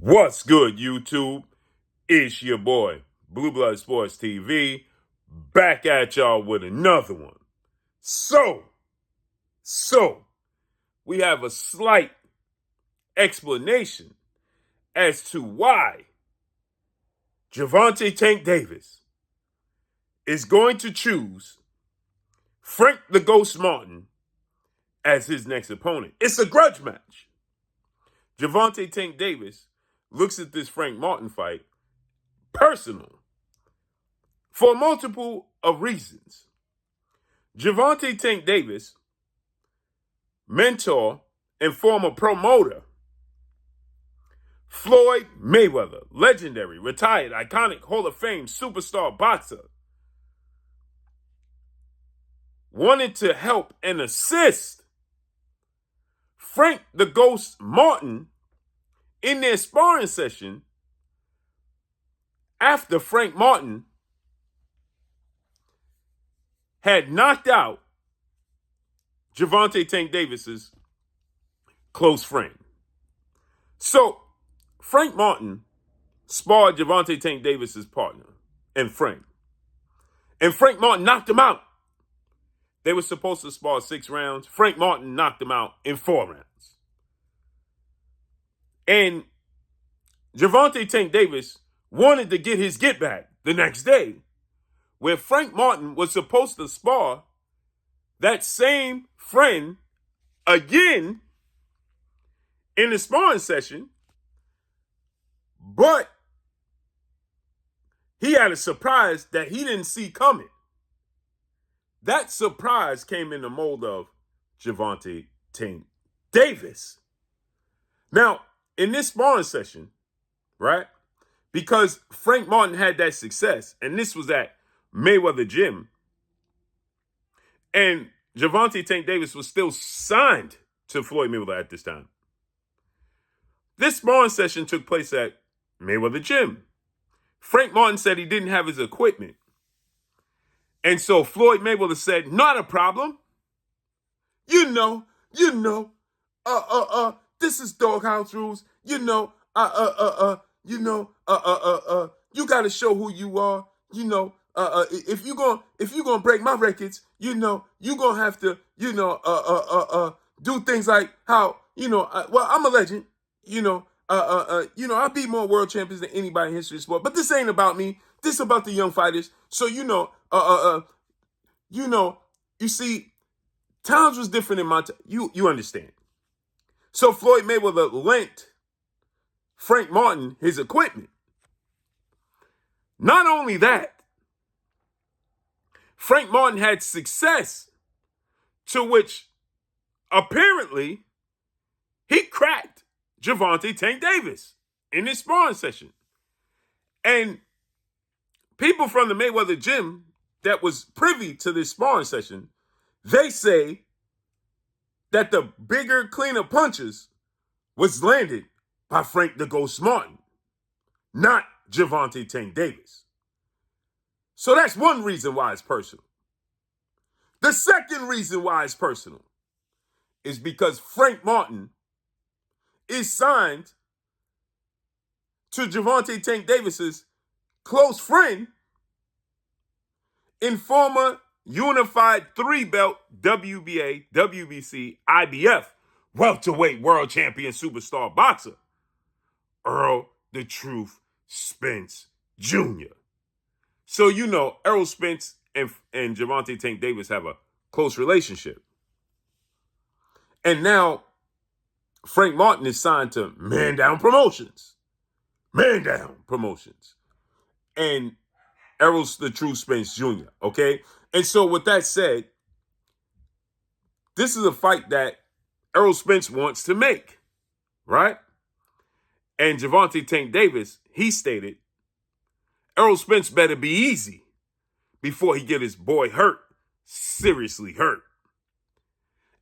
What's good, YouTube? It's your boy, Blue Blood Sports TV, back at y'all with another one. So, we have a slight explanation as to why Gervonta Tank Davis is going to choose Frank the Ghost Martin as his next opponent. It's a grudge match. Gervonta Tank Davis looks at this Frank Martin fight personal for multiple of reasons. Gervonta Tank Davis, mentor and former promoter, Floyd Mayweather, legendary, retired, iconic, Hall of Fame, superstar boxer, wanted to help and assist Frank the Ghost Martin in their sparring session after Frank Martin had knocked out Gervonta Tank Davis's close friend. So, Frank Martin sparred Gervonta Tank Davis's partner and friend. And Frank Martin knocked him out. They were supposed to spar 6 rounds. Frank Martin knocked him out in 4 rounds. And Gervonta Tank Davis wanted to get his get back the next day, where Frank Martin was supposed to spar that same friend again in the sparring session, but he had a surprise that he didn't see coming. That surprise came in the mold of Gervonta Tank Davis. Now, in this sparring session, right, because Frank Martin had that success, and this was at Mayweather Gym, and Gervonta Tank Davis was still signed to Floyd Mayweather at this time. This sparring session took place at Mayweather Gym. Frank Martin said he didn't have his equipment. And so Floyd Mayweather said, not a problem. This is doghouse rules. You got to show who you are. If you gonna break my records, you gonna have to, do things like how, I'm a legend, I beat more world champions than anybody in history of sport, but this ain't about me. This is about the young fighters. So, you see, times was different in my time. You understand. So Floyd Mayweather lent Frank Martin his equipment. Not only that, Frank Martin had success to which apparently he cracked Gervonta Tank Davis in this sparring session. And people from the Mayweather Gym that was privy to this sparring session, they say that the bigger, cleaner punches was landed by Frank the Ghost Martin, not Gervonta Tank Davis. So that's one reason why it's personal. The second reason why it's personal is because Frank Martin is signed to Gervonta Tank Davis's close friend in former unified 3-belt WBA, WBC, IBF welterweight world champion superstar boxer, Errol the Truth Spence Jr. So Errol Spence and Gervonta Tank Davis have a close relationship. And now Frank Martin is signed to Man Down Promotions. And Errol's the Truth Spence Jr., okay? And so with that said, this is a fight that Errol Spence wants to make, right? And Gervonta Tank Davis, he stated, Errol Spence better be easy before he get his boy hurt, seriously hurt.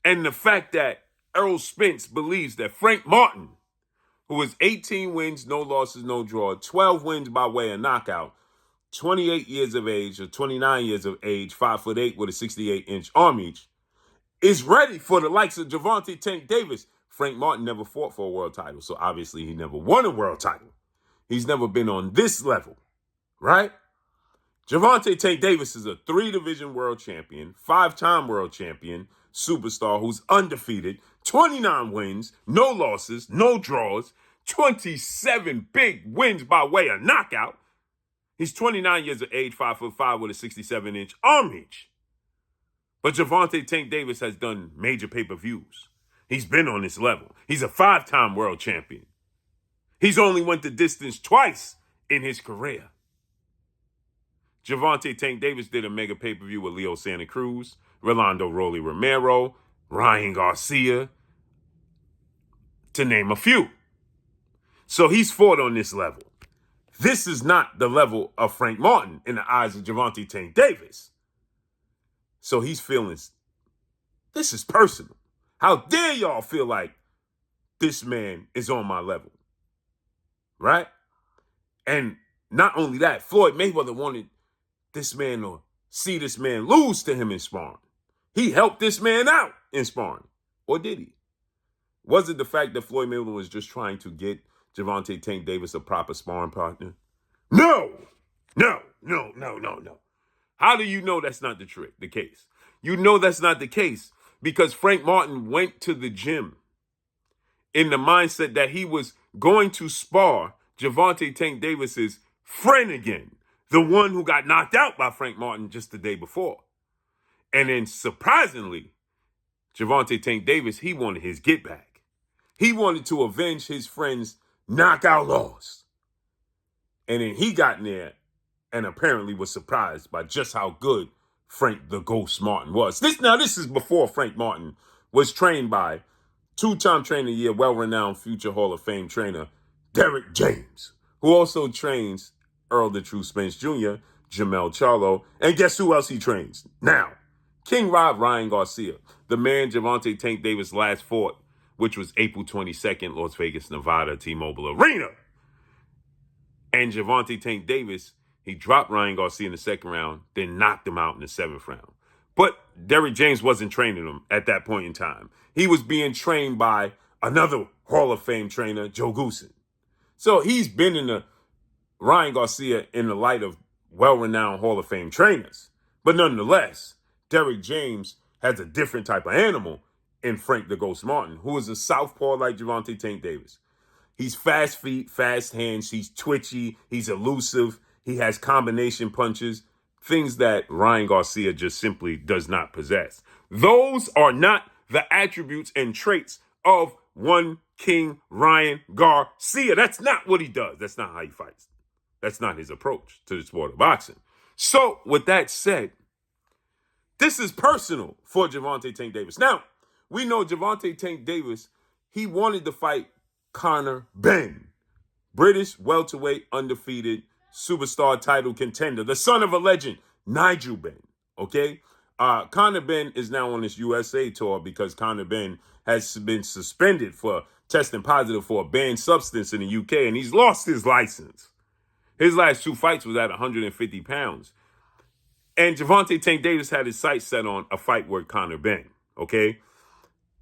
And the fact that Errol Spence believes that Frank Martin, who has 18 wins, no losses, no draw, 12 wins by way of knockout, 28 years of age or 29 years of age, 5'8" with a 68-inch arm each, is ready for the likes of Gervonta Tank Davis. Frank Martin never fought for a world title, so obviously he never won a world title. He's never been on this level, right? Gervonta Tank Davis is a 3-division world champion, 5-time world champion, superstar who's undefeated, 29 wins, no losses, no draws, 27 big wins by way of knockout. He's 29 years of age, 5'5" with a 67-inch arm reach. But Gervonta Tank Davis has done major pay-per-views. He's been on this level. He's a 5-time world champion. He's only went the distance twice in his career. Gervonta Tank Davis did a mega pay-per-view with Leo Santa Cruz, Rolando Rolly Romero, Ryan Garcia, to name a few. So he's fought on this level. This is not the level of Frank Martin in the eyes of Gervonta Tank Davis. So he's feeling, this is personal. How dare y'all feel like this man is on my level, right? And not only that, Floyd Mayweather wanted this man to see this man lose to him in sparring. He helped this man out in sparring. Or did he? Was it the fact that Floyd Mayweather was just trying to get Gervonta Tank Davis a proper sparring partner? No. How do you know that's not the case? You know that's not the case because Frank Martin went to the gym in the mindset that he was going to spar Gervonta Tank Davis's friend again, the one who got knocked out by Frank Martin just the day before. And then surprisingly, Gervonta Tank Davis, he wanted his get back. He wanted to avenge his friend's knockout loss. And then he got in there and apparently was surprised by just how good Frank the Ghost Martin was. This is before Frank Martin was trained by 2-time trainer of the year, well-renowned future Hall of Fame trainer, Derrick James, who also trains Errol the True Spence Jr., Jamel Charlo, and guess who else he trains? Now, King Rob Ryan Garcia, the man Gervonta Tank Davis last fought, which was April 22nd, Las Vegas, Nevada, T-Mobile Arena. And Gervonta Tank Davis, he dropped Ryan Garcia in the second round, then knocked him out in the 7th round. But Derrick James wasn't training him at that point in time. He was being trained by another Hall of Fame trainer, Joe Goosen. So he's been in the Ryan Garcia in the light of well-renowned Hall of Fame trainers. But nonetheless, Derrick James has a different type of animal in Frank the Ghost Martin, who is a southpaw like Gervonta Tank Davis. He's fast feet, fast hands. He's twitchy. He's elusive. He has combination punches, things that Ryan Garcia just simply does not possess. Those are not the attributes and traits of one King Ryan Garcia. That's not what he does. That's not how he fights. That's not his approach to the sport of boxing. So, with that said, this is personal for Gervonta Tank Davis. Now, we know Gervonta Tank Davis, he wanted to fight Conor Benn, British welterweight undefeated superstar title contender, the son of a legend, Nigel Benn, okay? Conor Benn is now on this USA tour because Conor Benn has been suspended for testing positive for a banned substance in the UK, and he's lost his license. His last 2 fights was at 150 pounds. And Gervonta Tank Davis had his sights set on a fight with Conor Benn, okay?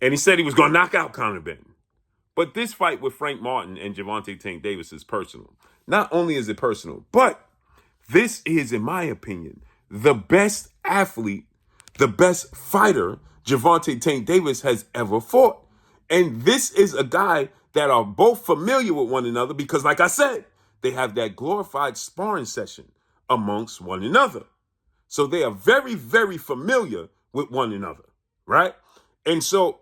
And he said he was going to knock out Conor Benn. But this fight with Frank Martin and Gervonta Tank Davis is personal. Not only is it personal, but this is, in my opinion, the best athlete, the best fighter Gervonta Tank Davis has ever fought. And this is a guy that are both familiar with one another because, like I said, they have that glorified sparring session amongst one another. So they are very, very familiar with one another, right? And so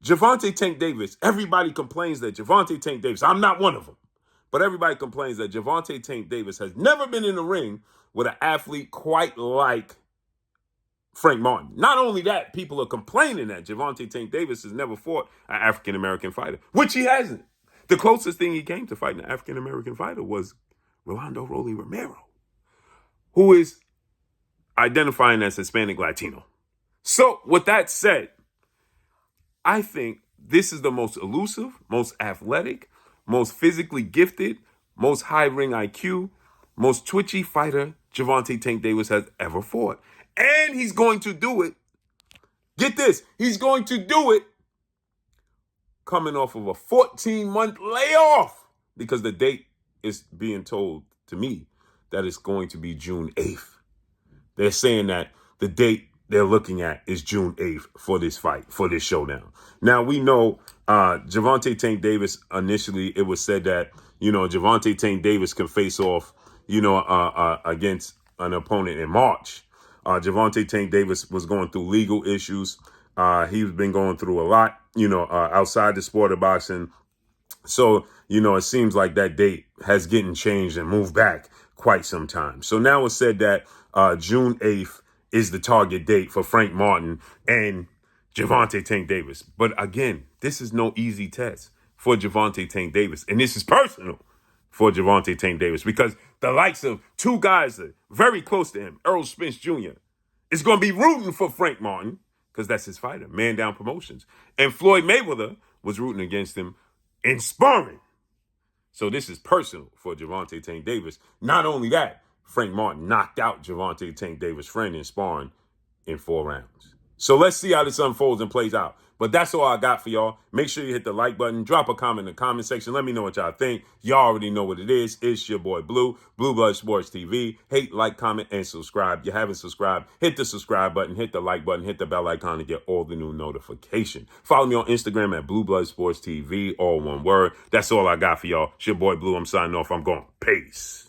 Gervonta Tank Davis, everybody complains that Gervonta Tank Davis, I'm not one of them, but everybody complains that Gervonta Tank Davis has never been in the ring with an athlete quite like Frank Martin. Not only that, people are complaining that Gervonta Tank Davis has never fought an African-American fighter, which he hasn't. The closest thing he came to fighting an African-American fighter was Rolando Rolly Romero, who is identifying as Hispanic Latino. So with that said, I think this is the most elusive, most athletic, most physically gifted, most high ring IQ, most twitchy fighter Gervonta Tank Davis has ever fought. And he's going to do it. Get this. He's going to do it coming off of a 14-month layoff because the date is being told to me that it's going to be June 8th. They're saying that the date they're looking at is June 8th for this fight, for this showdown. Now, we know Gervonta Tank Davis, initially, it was said that, Gervonta Tank Davis can face off, against an opponent in March. Gervonta Tank Davis was going through legal issues. He's been going through a lot, outside the sport of boxing. So, it seems like that date has getting changed and moved back quite some time. So now it's said that June 8th is the target date for Frank Martin and Gervonta Tank Davis. But again, this is no easy test for Gervonta Tank Davis. And this is personal for Gervonta Tank Davis because the likes of two guys that are very close to him, Errol Spence Jr., is going to be rooting for Frank Martin because that's his fighter, Man Down Promotions. And Floyd Mayweather was rooting against him in sparring. So this is personal for Gervonta Tank Davis. Not only that, Frank Martin knocked out Gervonta Tank Davis' friend in sparring in 4 rounds. So let's see how this unfolds and plays out. But that's all I got for y'all. Make sure you hit the like button. Drop a comment in the comment section. Let me know what y'all think. Y'all already know what it is. It's your boy Blue, Blue Blood Sports TV. Hate, like, comment, and subscribe. If you haven't subscribed, hit the subscribe button, hit the like button, hit the bell icon to get all the new notification. Follow me on Instagram at Blue Blood Sports TV, all one word. That's all I got for y'all. It's your boy Blue. I'm signing off. I'm going. Peace.